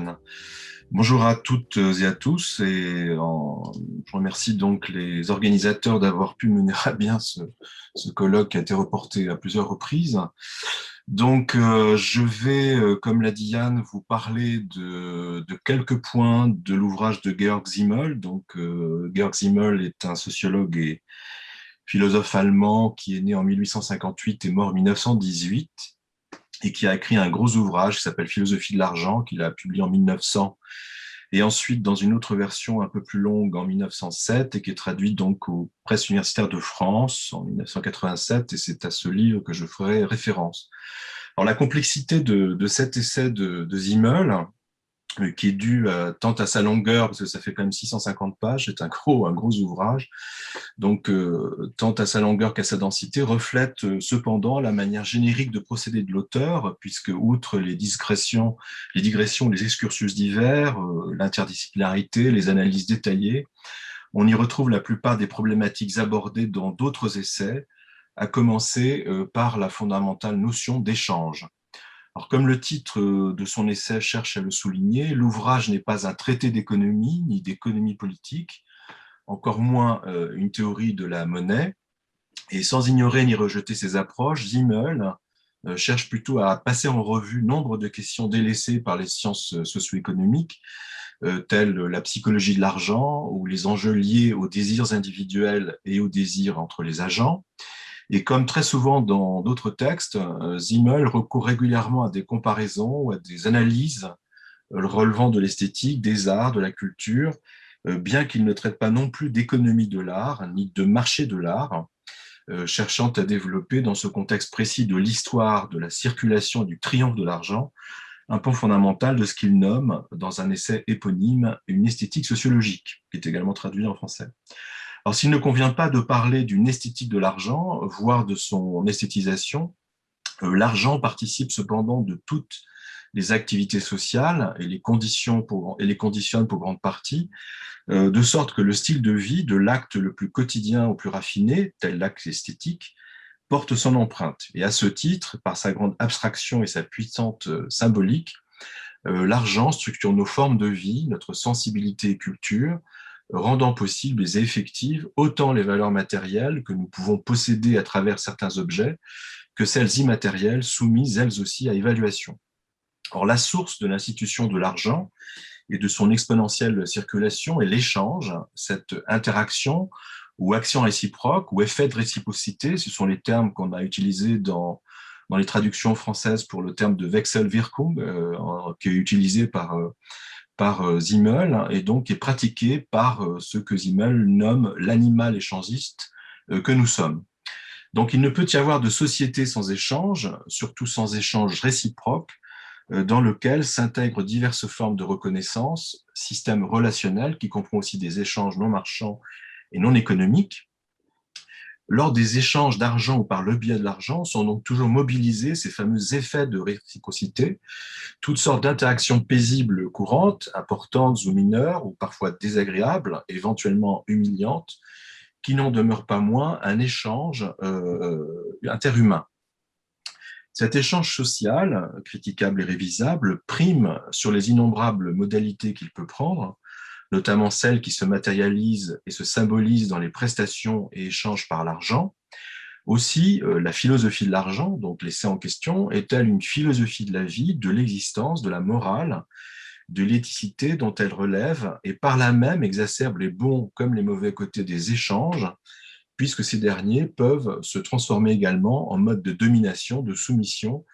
Diane. Bonjour à toutes et à tous. Je remercie donc les organisateurs d'avoir pu mener à bien ce colloque qui a été reporté à plusieurs reprises. Donc, je vais, comme l'a dit Yann, vous parler de quelques points de l'ouvrage de Georg Simmel. Donc, Georg Simmel est un sociologue et philosophe allemand qui est né en 1858 et mort en 1918 et qui a écrit un gros ouvrage qui s'appelle Philosophie de l'argent, qu'il a publié en 1900 et ensuite dans une autre version un peu plus longue en 1907 et qui est traduite donc aux presses universitaires de France en 1987, et c'est à ce livre que je ferai référence. Alors la complexité de cet essai de Simmel, qui est dû tant à sa longueur, parce que ça fait quand même 650 pages, c'est un gros ouvrage, donc tant à sa longueur qu'à sa densité, reflète cependant la manière générique de procéder de l'auteur, puisque outre les digressions, les excursus divers, l'interdisciplinarité, les analyses détaillées, on y retrouve la plupart des problématiques abordées dans d'autres essais, à commencer par la fondamentale notion d'échange. Alors, comme le titre de son essai cherche à le souligner, l'ouvrage n'est pas un traité d'économie ni d'économie politique, encore moins une théorie de la monnaie. Et sans ignorer ni rejeter ces approches, Simmel cherche plutôt à passer en revue nombre de questions délaissées par les sciences socio-économiques, telles la psychologie de l'argent ou les enjeux liés aux désirs individuels et aux désirs entre les agents. Et comme très souvent dans d'autres textes, Simmel recourt régulièrement à des comparaisons ou à des analyses relevant de l'esthétique, des arts, de la culture, bien qu'il ne traite pas non plus d'économie de l'art, ni de marché de l'art, cherchant à développer dans ce contexte précis de l'histoire, de la circulation et du triomphe de l'argent, un point fondamental de ce qu'il nomme, dans un essai éponyme, une esthétique sociologique, qui est également traduit en français. Alors, s'il ne convient pas de parler d'une esthétique de l'argent, voire de son esthétisation, l'argent participe cependant de toutes les activités sociales et les conditionne pour grande partie, de sorte que le style de vie, de l'acte le plus quotidien au plus raffiné, tel l'acte esthétique, porte son empreinte. Et à ce titre, par sa grande abstraction et sa puissante symbolique, l'argent structure nos formes de vie, notre sensibilité et culture, rendant possibles et effectives autant les valeurs matérielles que nous pouvons posséder à travers certains objets que celles immatérielles soumises elles aussi à évaluation. Or, la source de l'institution de l'argent et de son exponentielle circulation est l'échange, cette interaction ou action réciproque ou effet de réciprocité, ce sont les termes qu'on a utilisés dans les traductions françaises pour le terme de Wechselwirkung, qui est utilisé par Simmel et donc qui est pratiqué par ce que Simmel nomme l'animal échangiste que nous sommes. Donc il ne peut y avoir de société sans échange, surtout sans échange réciproque, dans lequel s'intègrent diverses formes de reconnaissance, système relationnel qui comprend aussi des échanges non marchands et non économiques. Lors des échanges d'argent ou par le biais de l'argent, sont donc toujours mobilisés ces fameux effets de réciprocité, toutes sortes d'interactions paisibles courantes, importantes ou mineures, ou parfois désagréables, éventuellement humiliantes, qui n'en demeurent pas moins un échange interhumain. Cet échange social, critiquable et révisable, prime sur les innombrables modalités qu'il peut prendre, notamment celles qui se matérialisent et se symbolisent dans les prestations et échanges par l'argent. Aussi, la philosophie de l'argent, donc l'essai en question, est-elle une philosophie de la vie, de l'existence, de la morale, de l'éthicité dont elle relève et par là même exacerbe les bons comme les mauvais côtés des échanges, puisque ces derniers peuvent se transformer également en mode de domination, de soumission,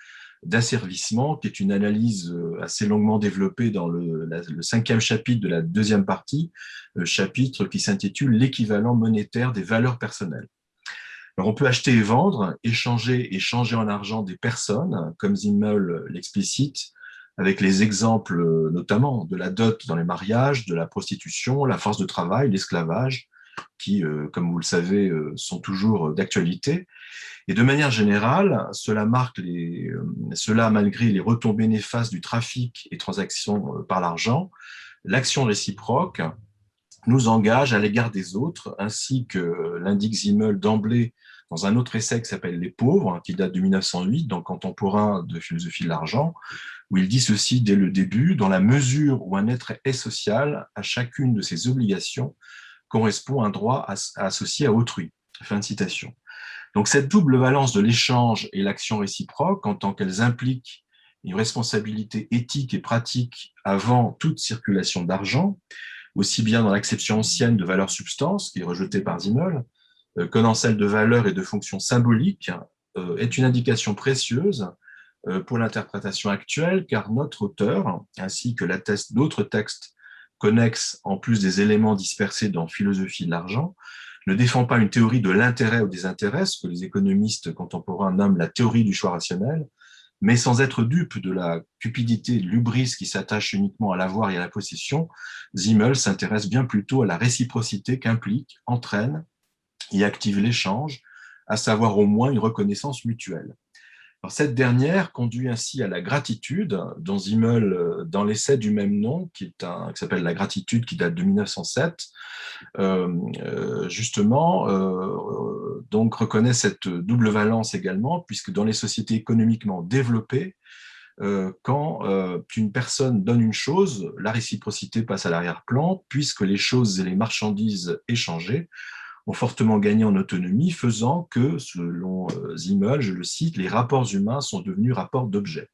d'asservissement, qui est une analyse assez longuement développée dans le 5e chapitre de la 2e partie, chapitre qui s'intitule l'équivalent monétaire des valeurs personnelles. Alors on peut acheter et vendre, échanger et changer en argent des personnes, comme Simmel l'explicite, avec les exemples notamment de la dot dans les mariages, de la prostitution, la force de travail, l'esclavage, qui, comme vous le savez, sont toujours d'actualité. Et de manière générale, cela malgré les retombées néfastes du trafic et transactions par l'argent, l'action réciproque nous engage à l'égard des autres, ainsi que l'indique Simmel d'emblée dans un autre essai qui s'appelle Les pauvres, qui date de 1908, donc contemporain de philosophie de l'argent, où il dit ceci dès le début: dans la mesure où un être est social, à chacune de ses obligations correspond un droit associé à autrui. Fin de citation. Donc cette double valence de l'échange et l'action réciproque, en tant qu'elles impliquent une responsabilité éthique et pratique avant toute circulation d'argent, aussi bien dans l'acception ancienne de valeur-substance, qui est rejetée par Simmel, que dans celle de valeur et de fonction symbolique, est une indication précieuse pour l'interprétation actuelle, car notre auteur, ainsi que l'attestent d'autres textes connexes, en plus des éléments dispersés dans Philosophie de l'argent, ne défend pas une théorie de l'intérêt ou des intérêts, ce que les économistes contemporains nomment la théorie du choix rationnel, mais sans être dupe de la cupidité, de l'hubris qui s'attache uniquement à l'avoir et à la possession. Simmel s'intéresse bien plutôt à la réciprocité qu'implique, entraîne et active l'échange, à savoir au moins une reconnaissance mutuelle. Alors, cette dernière conduit ainsi à la gratitude, dont Simmel, dans l'essai du même nom, qui s'appelle La gratitude, qui date de 1907, justement, donc reconnaît cette double valence également, puisque dans les sociétés économiquement développées, quand une personne donne une chose, la réciprocité passe à l'arrière-plan, puisque les choses et les marchandises échangées ont fortement gagné en autonomie, faisant que, selon Simmel, je le cite, les rapports humains sont devenus rapports d'objets.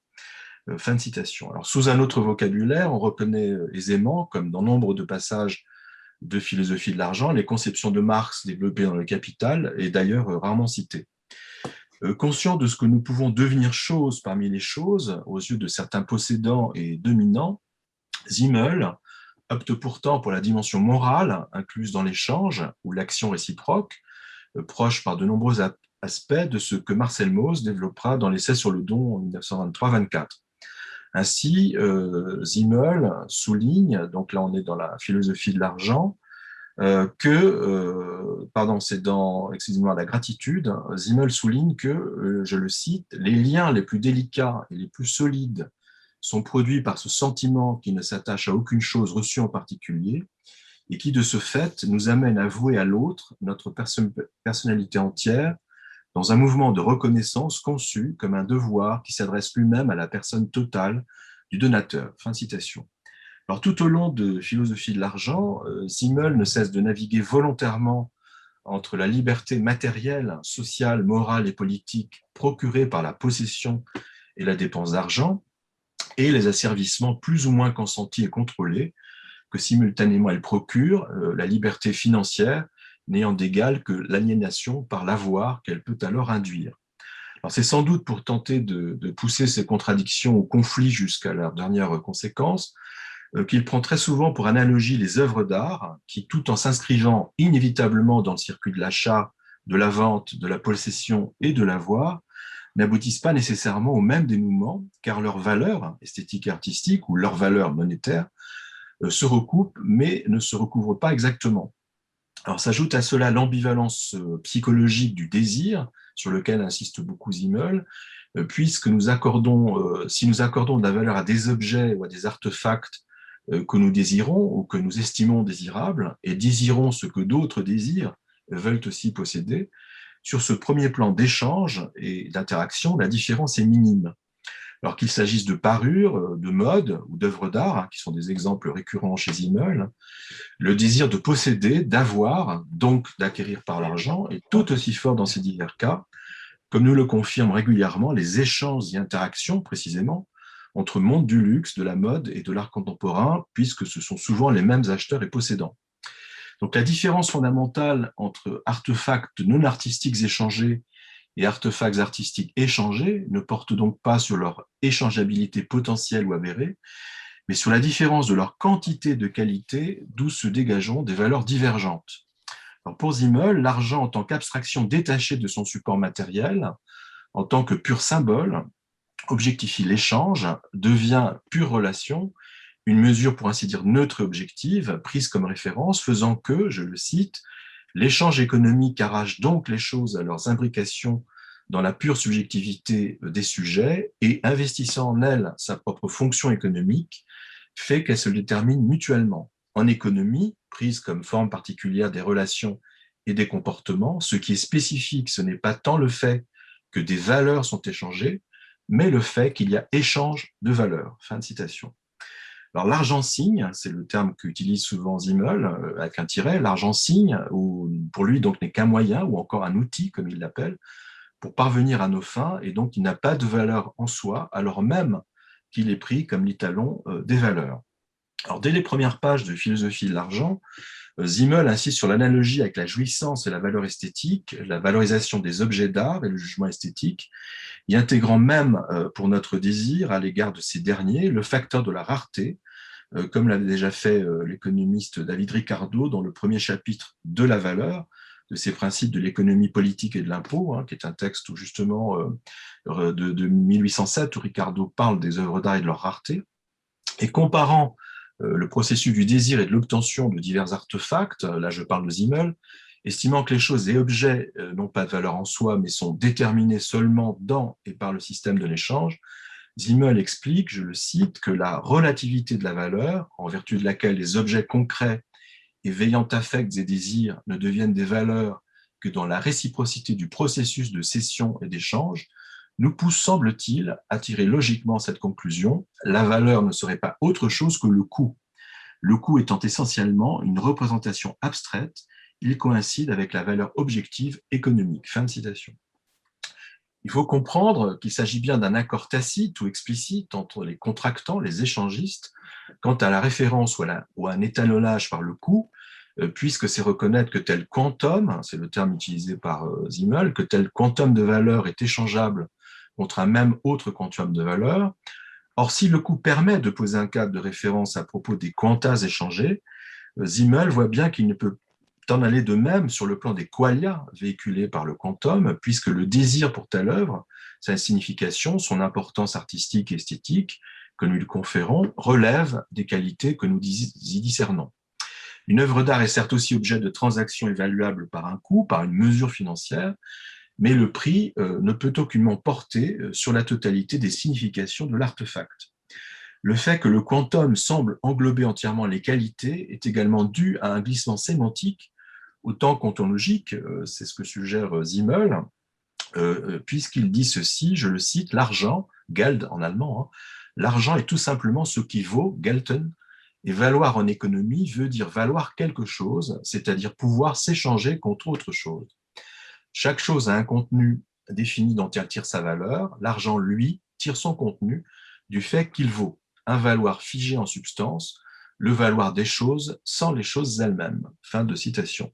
Fin de citation. Alors, sous un autre vocabulaire, on reconnaît aisément, comme dans nombre de passages de philosophie de l'argent, les conceptions de Marx développées dans le Capital, et d'ailleurs rarement citées. Conscient de ce que nous pouvons devenir choses parmi les choses, aux yeux de certains possédants et dominants, Simmel opte pourtant pour la dimension morale incluse dans l'échange ou l'action réciproque, proche par de nombreux aspects de ce que Marcel Mauss développera dans l'essai sur le don en 1923-24. Ainsi, Simmel souligne, donc là on est dans la philosophie de l'argent, c'est dans, excusez-moi, la gratitude, Simmel souligne que, je le cite, les liens les plus délicats et les plus solides sont produits par ce sentiment qui ne s'attache à aucune chose reçue en particulier et qui, de ce fait, nous amène à vouer à l'autre notre personnalité entière dans un mouvement de reconnaissance conçu comme un devoir qui s'adresse lui-même à la personne totale du donateur. Fin de citation. Alors, tout au long de Philosophie de l'argent, Simmel ne cesse de naviguer volontairement entre la liberté matérielle, sociale, morale et politique procurée par la possession et la dépense d'argent, et les asservissements plus ou moins consentis et contrôlés que simultanément elle procure, la liberté financière n'ayant d'égal que l'aliénation par l'avoir qu'elle peut alors induire. Alors c'est sans doute pour tenter de pousser ces contradictions au conflit jusqu'à leur dernière conséquence qu'il prend très souvent pour analogie les œuvres d'art qui, tout en s'inscrivant inévitablement dans le circuit de l'achat, de la vente, de la possession et de l'avoir, n'aboutissent pas nécessairement au même dénouement, car leur valeur esthétique et artistique ou leur valeur monétaire se recoupent, mais ne se recouvrent pas exactement. Alors s'ajoute à cela l'ambivalence psychologique du désir, sur lequel insiste beaucoup Simmel, puisque si nous accordons de la valeur à des objets ou à des artefacts que nous désirons ou que nous estimons désirables, et désirons ce que d'autres désirent, veulent aussi posséder, sur ce premier plan d'échange et d'interaction, la différence est minime. Alors qu'il s'agisse de parures, de mode ou d'œuvres d'art, qui sont des exemples récurrents chez Simmel, le désir de posséder, d'avoir, donc d'acquérir par l'argent, est tout aussi fort dans ces divers cas, comme nous le confirment régulièrement les échanges et interactions, précisément, entre monde du luxe, de la mode et de l'art contemporain, puisque ce sont souvent les mêmes acheteurs et possédants. Donc la différence fondamentale entre artefacts non artistiques échangés et artefacts artistiques échangés ne porte donc pas sur leur échangeabilité potentielle ou avérée, mais sur la différence de leur quantité de qualité, d'où se dégageant des valeurs divergentes. Alors pour Simmel, l'argent en tant qu'abstraction détachée de son support matériel, en tant que pur symbole, objectifie l'échange, devient pure relation, une mesure pour ainsi dire neutre et objective, prise comme référence, faisant que, je le cite, l'échange économique arrache donc les choses à leurs imbrications dans la pure subjectivité des sujets et, investissant en elles sa propre fonction économique, fait qu'elles se déterminent mutuellement. En économie, prise comme forme particulière des relations et des comportements. Ce qui est spécifique, ce n'est pas tant le fait que des valeurs sont échangées, mais le fait qu'il y a échange de valeurs. Fin de citation. Alors, l'argent signe, c'est le terme qu'utilise souvent Simmel, avec un tiret. L'argent signe, ou pour lui, donc, n'est qu'un moyen ou encore un outil, comme il l'appelle, pour parvenir à nos fins, et donc il n'a pas de valeur en soi, alors même qu'il est pris comme l'étalon des valeurs. Alors, dès les premières pages de Philosophie de l'argent, Simmel insiste sur l'analogie avec la jouissance et la valeur esthétique, la valorisation des objets d'art et le jugement esthétique, y intégrant même pour notre désir à l'égard de ces derniers le facteur de la rareté, comme l'avait déjà fait l'économiste David Ricardo dans le premier chapitre de la valeur, de ces principes de l'économie politique et de l'impôt, qui est un texte où justement de 1807 où Ricardo parle des œuvres d'art et de leur rareté, et comparant le processus du désir et de l'obtention de divers artefacts, là je parle de Simmel, estimant que les choses et objets n'ont pas de valeur en soi, mais sont déterminés seulement dans et par le système de l'échange, Simmel explique, je le cite, que la relativité de la valeur, en vertu de laquelle les objets concrets et veillant affects et désirs ne deviennent des valeurs que dans la réciprocité du processus de cession et d'échange, nous pousse, semble-t-il, à tirer logiquement cette conclusion. La valeur ne serait pas autre chose que le coût. Le coût étant essentiellement une représentation abstraite, il coïncide avec la valeur objective économique. Fin de citation. Il faut comprendre qu'il s'agit bien d'un accord tacite ou explicite entre les contractants, les échangistes, quant à la référence ou à un étalonnage par le coût, puisque c'est reconnaître que tel quantum, c'est le terme utilisé par Simmel, que tel quantum de valeur est échangeable contre un même autre quantum de valeur. Or, si le coût permet de poser un cadre de référence à propos des quantas échangés, Simmel voit bien qu'il ne peut en aller de même sur le plan des qualia véhiculés par le quantum, puisque le désir pour telle œuvre, sa signification, son importance artistique et esthétique que nous lui conférons, relève des qualités que nous y discernons. Une œuvre d'art est certes aussi objet de transactions évaluables par un coût, par une mesure financière, mais le prix ne peut aucunement porter sur la totalité des significations de l'artefact. Le fait que le quantum semble englober entièrement les qualités est également dû à un glissement sémantique autant qu'ontologique, c'est ce que suggère Simmel, puisqu'il dit ceci, je le cite, l'argent, Geld en allemand, l'argent est tout simplement ce qui vaut, gelten, et valoir en économie veut dire valoir quelque chose, c'est-à-dire pouvoir s'échanger contre autre chose. Chaque chose a un contenu défini dont elle tire sa valeur, l'argent, lui, tire son contenu du fait qu'il vaut, un valoir figé en substance, le valoir des choses sans les choses elles-mêmes. Fin de citation.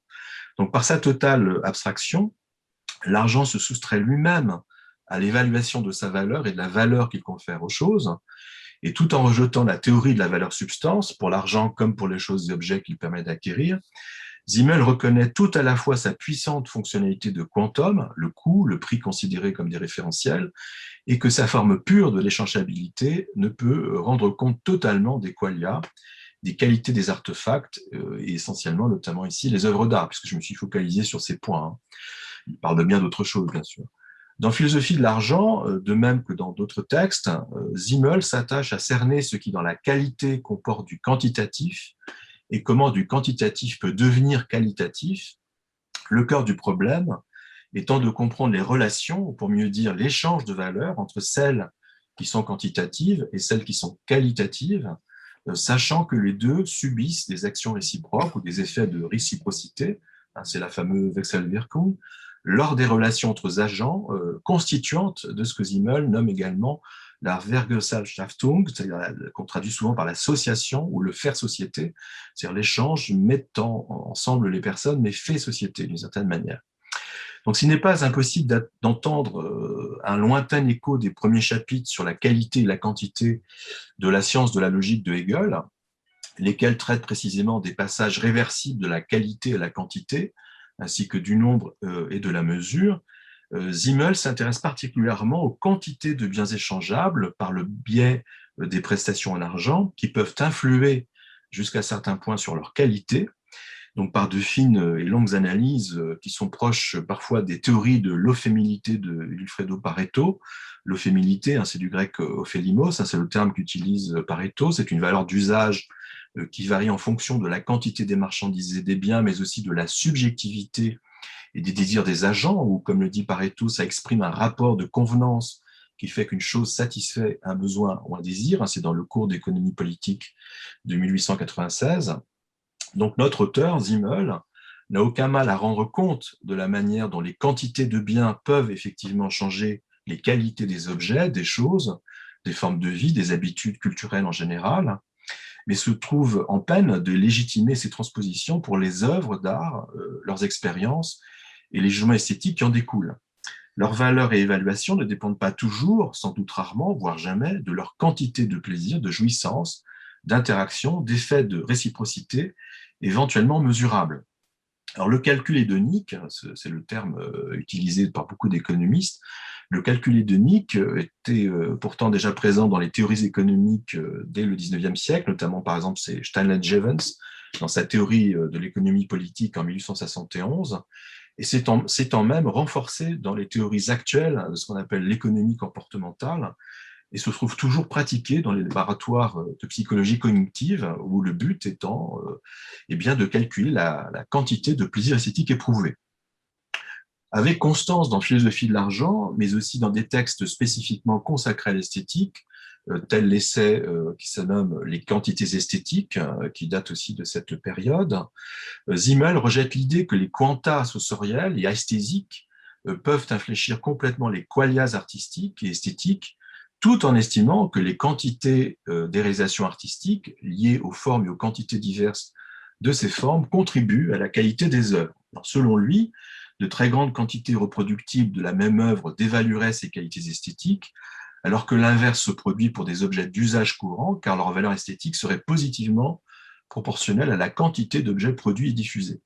Donc, par sa totale abstraction, l'argent se soustrait lui-même à l'évaluation de sa valeur et de la valeur qu'il confère aux choses, et tout en rejetant la théorie de la valeur substance, pour l'argent comme pour les choses et objets qu'il permet d'acquérir, Simmel reconnaît tout à la fois sa puissante fonctionnalité de quantum, le coût, le prix considéré comme des référentiels, et que sa forme pure de l'échangeabilité ne peut rendre compte totalement des qualia, des qualités des artefacts, et essentiellement, notamment ici, les œuvres d'art, puisque je me suis focalisé sur ces points. Il parle de bien d'autres choses, bien sûr. Dans Philosophie de l'argent, de même que dans d'autres textes, Simmel s'attache à cerner ce qui, dans la qualité, comporte du quantitatif et comment du quantitatif peut devenir qualitatif. Le cœur du problème étant de comprendre les relations, ou pour mieux dire l'échange de valeurs entre celles qui sont quantitatives et celles qui sont qualitatives, sachant que les deux subissent des actions réciproques ou des effets de réciprocité, c'est la fameuse Wechselwirkung, lors des relations entre agents constituantes de ce que Simmel nomme également la Vergesellschaftung, c'est-à-dire qu'on traduit souvent par l'association ou le faire société, c'est-à-dire l'échange mettant ensemble les personnes, mais fait société d'une certaine manière. Donc, s'il n'est pas impossible d'entendre un lointain écho des premiers chapitres sur la qualité et la quantité de la science de la logique de Hegel, lesquels traitent précisément des passages réversibles de la qualité et la quantité, ainsi que du nombre et de la mesure, Simmel s'intéresse particulièrement aux quantités de biens échangeables par le biais des prestations en argent qui peuvent influer jusqu'à certains points sur leur qualité, donc par de fines et longues analyses qui sont proches parfois des théories de l'euphémilité de Vilfredo Pareto. L'euphémilité, c'est du grec ophélimos, c'est le terme qu'utilise Pareto, c'est une valeur d'usage qui varie en fonction de la quantité des marchandises et des biens, mais aussi de la subjectivité et des désirs des agents, ou comme le dit Pareto, ça exprime un rapport de convenance qui fait qu'une chose satisfait un besoin ou un désir. C'est dans le cours d'économie politique de 1896. Donc notre auteur, Simmel, n'a aucun mal à rendre compte de la manière dont les quantités de biens peuvent effectivement changer les qualités des objets, des choses, des formes de vie, des habitudes culturelles en général, mais se trouve en peine de légitimer ces transpositions pour les œuvres d'art, leurs expériences et les jugements esthétiques qui en découlent. Leurs valeurs et évaluations ne dépendent pas toujours, sans doute rarement, voire jamais, de leur quantité de plaisir, de jouissance, d'interaction, d'effets de réciprocité, éventuellement mesurables. Alors, le calcul hédonique, c'est le terme utilisé par beaucoup d'économistes, le calcul hédonique était pourtant déjà présent dans les théories économiques dès le 19e siècle, notamment par exemple c'est Steinlet-Jevons dans sa théorie de l'économie politique en 1871, et c'est en même renforcé dans les théories actuelles de ce qu'on appelle l'économie comportementale, et se trouve toujours pratiqué dans les laboratoires de psychologie cognitive, où le but étant eh bien, de calculer la quantité de plaisir esthétique éprouvé. Avec constance dans Philosophie de l'argent, mais aussi dans des textes spécifiquement consacrés à l'esthétique, tel l'essai qui se nomme Les quantités esthétiques, qui date aussi de cette période, Simmel rejette l'idée que les quanta sensoriels et esthésiques peuvent infléchir complètement les qualias artistiques et esthétiques, tout en estimant que les quantités des réalisations artistiques liées aux formes et aux quantités diverses de ces formes contribuent à la qualité des œuvres. Alors, selon lui, de très grandes quantités reproductibles de la même œuvre dévalueraient ses qualités esthétiques, alors que l'inverse se produit pour des objets d'usage courant, car leur valeur esthétique serait positivement proportionnelle à la quantité d'objets produits et diffusés.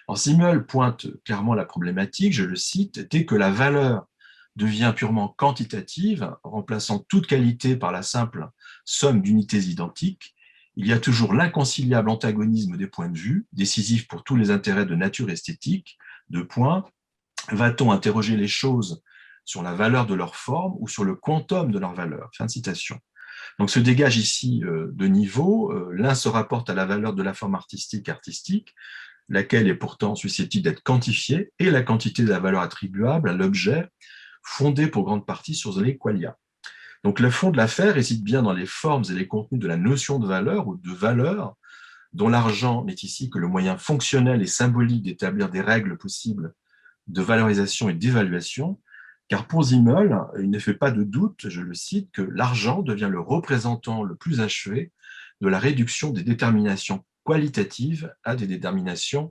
Alors, Simmel pointe clairement la problématique, je le cite, dès que la valeur devient purement quantitative, remplaçant toute qualité par la simple somme d'unités identiques, il y a toujours l'inconciliable antagonisme des points de vue, décisif pour tous les intérêts de nature esthétique. Deux points. Va-t-on interroger les choses sur la valeur de leur forme ou sur le quantum de leur valeur? Fin de citation. Donc se dégage ici deux niveaux. L'un se rapporte à la valeur de la forme artistique, laquelle est pourtant susceptible d'être quantifiée, et la quantité de la valeur attribuable à l'objet, fondée pour grande partie sur les qualia. Donc le fond de l'affaire réside bien dans les formes et les contenus de la notion de valeur ou de valeur, dont l'argent n'est ici que le moyen fonctionnel et symbolique d'établir des règles possibles de valorisation et d'évaluation, car pour Simmel, il ne fait pas de doute, je le cite, que l'argent devient le représentant le plus achevé de la réduction des déterminations qualitatives à des déterminations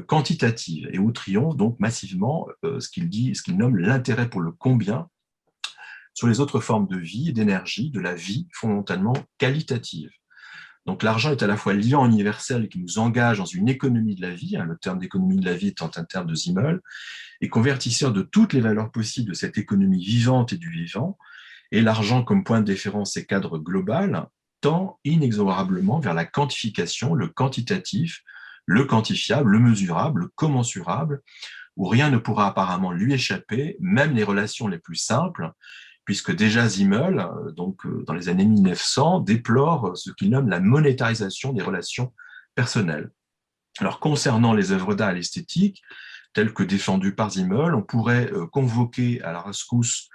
quantitatives, et où triomphe donc massivement ce qu'il nomme l'intérêt pour le combien sur les autres formes de vie et d'énergie, de la vie fondamentalement qualitative. Donc l'argent est à la fois liant universel qui nous engage dans une économie de la vie, le terme d'économie de la vie étant un terme de Simmel, et convertisseur de toutes les valeurs possibles de cette économie vivante et du vivant, et l'argent comme point de déférence et cadre global tend inexorablement vers la quantification, le quantitatif, le quantifiable, le mesurable, le commensurable, où rien ne pourra apparemment lui échapper, même les relations les plus simples, puisque déjà Simmel, dans les années 1900, déplore ce qu'il nomme la monétarisation des relations personnelles. Alors, concernant les œuvres d'art et l'esthétique, telles que défendues par Simmel, on pourrait convoquer à la rescousse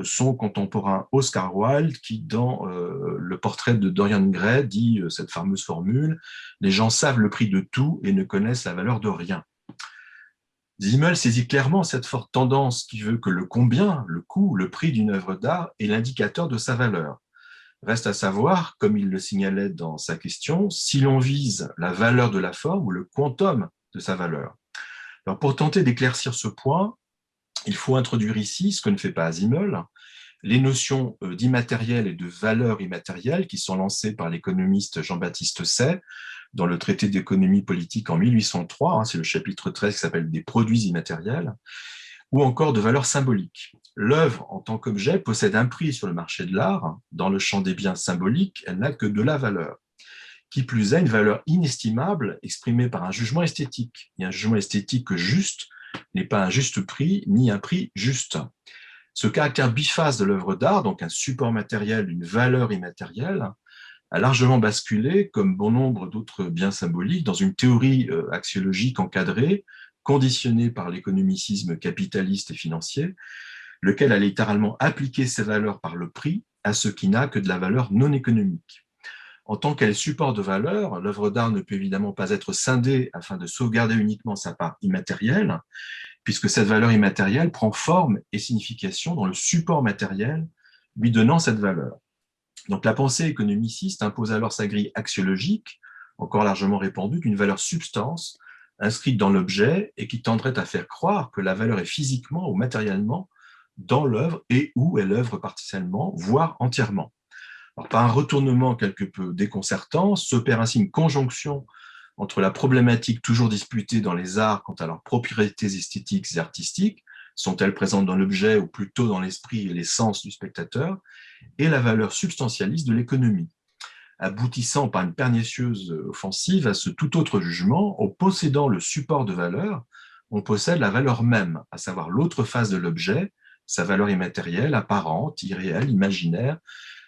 son contemporain Oscar Wilde, qui, dans le portrait de Dorian Gray, dit cette fameuse formule « Les gens savent le prix de tout et ne connaissent la valeur de rien ». Simmel saisit clairement cette forte tendance qui veut que le combien, le coût, le prix d'une œuvre d'art est l'indicateur de sa valeur. Reste à savoir, comme il le signalait dans sa question, si l'on vise la valeur de la forme ou le quantum de sa valeur. Alors pour tenter d'éclaircir ce point, il faut introduire ici, ce que ne fait pas Simmel, les notions d'immatériel et de valeur immatérielle qui sont lancées par l'économiste Jean-Baptiste Say dans le traité d'économie politique en 1803, c'est le chapitre 13 qui s'appelle « Des produits immatériels », ou encore de valeur symbolique. L'œuvre, en tant qu'objet, possède un prix sur le marché de l'art. Dans le champ des biens symboliques, elle n'a que de la valeur. qui plus est une valeur inestimable exprimée par un jugement esthétique. Et un jugement esthétique juste n'est pas un juste prix, ni un prix juste. Ce caractère biface de l'œuvre d'art, donc un support matériel, une valeur immatérielle, a largement basculé, comme bon nombre d'autres biens symboliques, dans une théorie axiologique encadrée, conditionnée par l'économicisme capitaliste et financier, lequel a littéralement appliqué ces valeurs par le prix à ce qui n'a que de la valeur non économique. En tant qu'elle support de valeur, l'œuvre d'art ne peut évidemment pas être scindée afin de sauvegarder uniquement sa part immatérielle, puisque cette valeur immatérielle prend forme et signification dans le support matériel lui donnant cette valeur. Donc la pensée économiciste impose alors sa grille axiologique, encore largement répandue, d'une valeur substance inscrite dans l'objet et qui tendrait à faire croire que la valeur est physiquement ou matériellement dans l'œuvre et où elle œuvre partiellement, voire entièrement. Alors, par un retournement quelque peu déconcertant, s'opère ainsi une conjonction entre la problématique toujours disputée dans les arts quant à leurs propriétés esthétiques et artistiques, sont-elles présentes dans l'objet ou plutôt dans l'esprit et les sens du spectateur, et la valeur substantialiste de l'économie, aboutissant par une pernicieuse offensive à ce tout autre jugement, en possédant le support de valeur, on possède la valeur même, à savoir l'autre face de l'objet, sa valeur immatérielle, apparente, irréelle, imaginaire,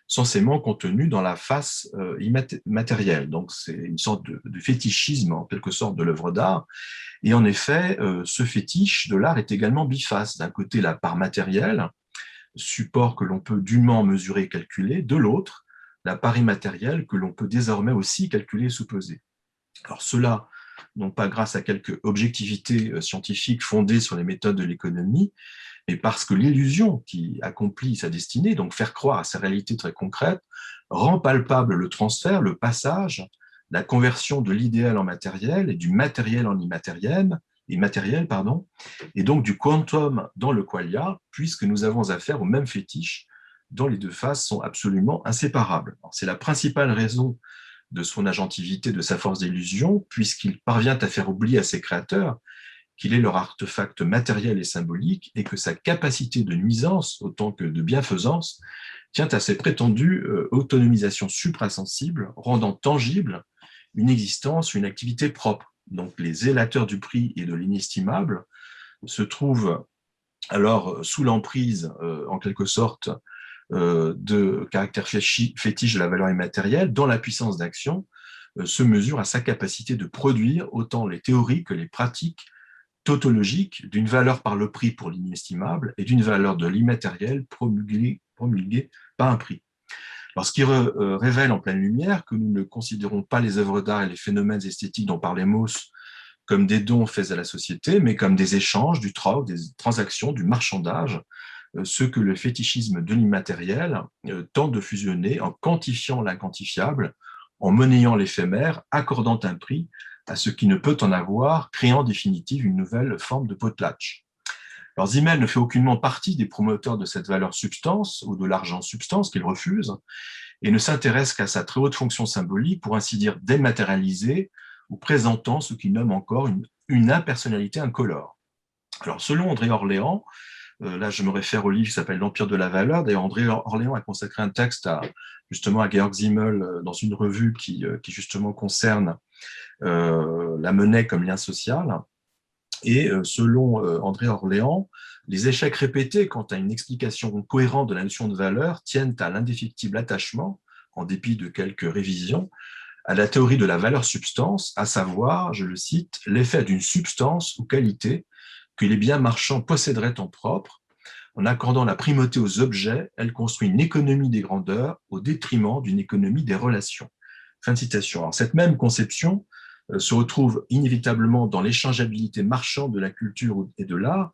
censément contenue dans la face immatérielle. Donc c'est une sorte de fétichisme en quelque sorte de l'œuvre d'art. Et en effet, ce fétiche de l'art est également biface. D'un côté, la part matérielle, support que l'on peut dûment mesurer et calculer, de l'autre, la part immatérielle que l'on peut désormais aussi calculer et sous-peser. Alors cela, non pas grâce à quelque objectivité scientifique fondée sur les méthodes de l'économie, mais parce que l'illusion qui accomplit sa destinée, donc faire croire à sa réalité très concrète, rend palpable le transfert, le passage, la conversion de l'idéal en matériel et du matériel en immatériel, et donc du quantum dans le qualia, puisque nous avons affaire au même fétiche dont les deux faces sont absolument inséparables. C'est la principale raison de son agentivité, de sa force d'illusion, puisqu'il parvient à faire oublier à ses créateurs qu'il est leur artefact matériel et symbolique, et que sa capacité de nuisance autant que de bienfaisance tient à ses prétendues autonomisations suprasensibles, rendant tangible une existence, une activité propre. Donc les zélateurs du prix et de l'inestimable se trouvent alors sous l'emprise, en quelque sorte, de caractère fétiche de la valeur immatérielle, dont la puissance d'action se mesure à sa capacité de produire autant les théories que les pratiques tautologiques d'une valeur par le prix pour l'inestimable et d'une valeur de l'immatériel promulguée par un prix. Alors, ce qui révèle en pleine lumière que nous ne considérons pas les œuvres d'art et les phénomènes esthétiques dont parlait Mauss comme des dons faits à la société, mais comme des échanges, du troc, des transactions, du marchandage, ce que le fétichisme de l'immatériel tente de fusionner en quantifiant l'inquantifiable, en monnayant l'éphémère, accordant un prix à ce qui ne peut en avoir, créant en définitive une nouvelle forme de potlatch. Alors Simmel ne fait aucunement partie des promoteurs de cette valeur substance ou de l'argent substance qu'il refuse, et ne s'intéresse qu'à sa très haute fonction symbolique, pour ainsi dire dématérialisée, ou présentant ce qu'il nomme encore une impersonnalité incolore. Alors selon André Orléans, là je me réfère au livre qui s'appelle L'Empire de la valeur, d'ailleurs André Orléans a consacré un texte justement à Georg Simmel dans une revue qui justement concerne la monnaie comme lien social. Et selon André Orléans, les échecs répétés quant à une explication cohérente de la notion de valeur tiennent à l'indéfectible attachement, en dépit de quelques révisions, à la théorie de la valeur-substance, à savoir, je le cite, l'effet d'une substance ou qualité que les biens marchands posséderaient en propre. En accordant la primauté aux objets, elle construit une économie des grandeurs au détriment d'une économie des relations. Fin de citation. Alors, cette même conception se retrouve inévitablement dans l'échangeabilité marchande de la culture et de l'art,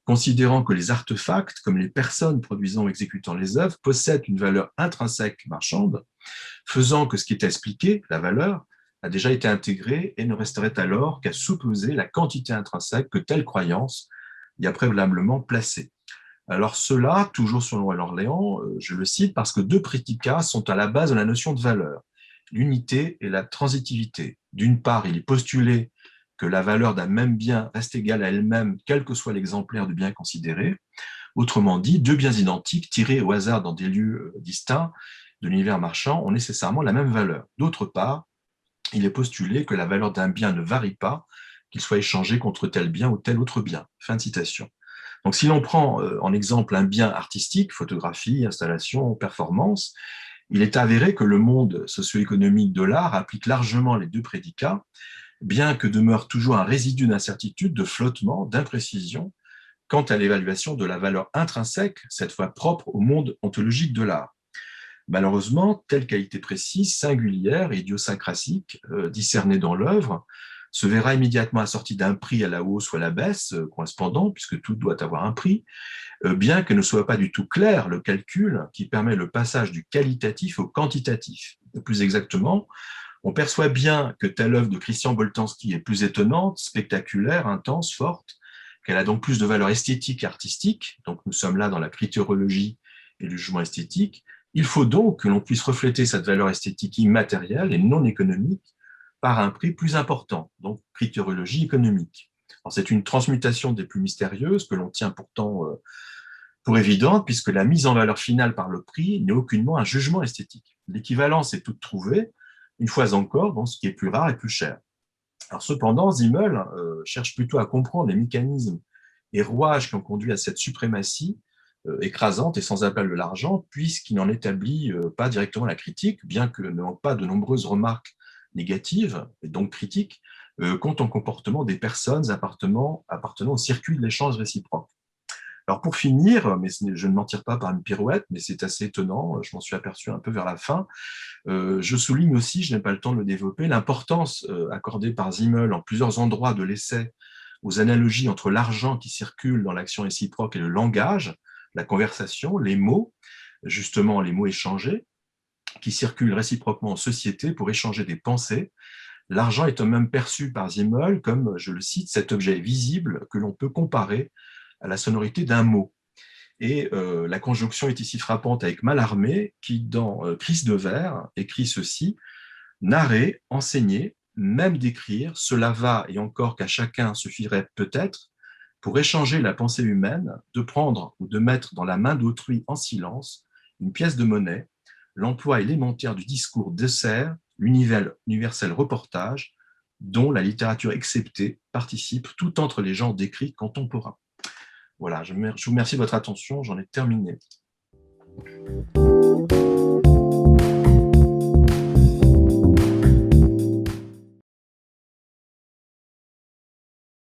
considérant que les artefacts, comme les personnes produisant ou exécutant les œuvres, possèdent une valeur intrinsèque marchande, faisant que ce qui est expliqué, la valeur, a déjà été intégré et ne resterait alors qu'à supposer la quantité intrinsèque que telle croyance y a préalablement placée. Alors cela, toujours selon Orléans, je le cite, parce que deux prédicats sont à la base de la notion de valeur, l'unité et la transitivité. D'une part, il est postulé que la valeur d'un même bien reste égale à elle-même, quel que soit l'exemplaire du bien considéré. Autrement dit, deux biens identiques tirés au hasard dans des lieux distincts de l'univers marchand ont nécessairement la même valeur. D'autre part, il est postulé que la valeur d'un bien ne varie pas, qu'il soit échangé contre tel bien ou tel autre bien. Fin de citation. Donc, si l'on prend en exemple un bien artistique, photographie, installation, performance, il est avéré que le monde socio-économique de l'art applique largement les deux prédicats, bien que demeure toujours un résidu d'incertitude, de flottement, d'imprécision quant à l'évaluation de la valeur intrinsèque, cette fois propre au monde ontologique de l'art. Malheureusement, telle qualité précise, singulière et idiosyncratique, discernée dans l'œuvre, se verra immédiatement assortie d'un prix à la hausse ou à la baisse correspondant, puisque tout doit avoir un prix, bien que ne soit pas du tout clair le calcul qui permet le passage du qualitatif au quantitatif. Plus exactement, on perçoit bien que telle œuvre de Christian Boltanski est plus étonnante, spectaculaire, intense, forte, qu'elle a donc plus de valeur esthétique et artistique, donc nous sommes là dans la critérologie et le jugement esthétique. Il faut donc que l'on puisse refléter cette valeur esthétique immatérielle et non économique par un prix plus important, donc critérologie économique. C'est une transmutation des plus mystérieuses que l'on tient pourtant pour évidente, puisque la mise en valeur finale par le prix n'est aucunement un jugement esthétique. L'équivalence est toute trouvée, une fois encore, ce qui est plus rare et plus cher. Alors cependant, Zimmel cherche plutôt à comprendre les mécanismes et rouages qui ont conduit à cette suprématie écrasante et sans appel de l'argent, puisqu'il n'en établit pas directement la critique, bien que ne manque pas de nombreuses remarques négatives, et donc critiques, quant au comportement des personnes appartenant au circuit de l'échange réciproque. Alors pour finir, mais je ne m'en tire pas par une pirouette, mais c'est assez étonnant, je m'en suis aperçu un peu vers la fin, je souligne aussi, je n'ai pas le temps de le développer, l'importance accordée par Zimmel en plusieurs endroits de l'essai aux analogies entre l'argent qui circule dans l'action réciproque et le langage, la conversation, les mots, justement les mots échangés, qui circulent réciproquement en société pour échanger des pensées. L'argent est même perçu par Zimmel comme, je le cite, cet objet visible que l'on peut comparer à la sonorité d'un mot. Et la conjonction est ici frappante avec Mallarmé, qui, dans Crise de verre, écrit ceci: narrer, enseigner, même décrire, cela va et encore qu'à chacun suffirait peut-être, pour échanger la pensée humaine, de prendre ou de mettre dans la main d'autrui en silence une pièce de monnaie, l'emploi élémentaire du discours dessert, l'universel reportage, dont la littérature exceptée participe tout entre les genres d'écrits contemporains. Voilà, je vous remercie de votre attention, j'en ai terminé.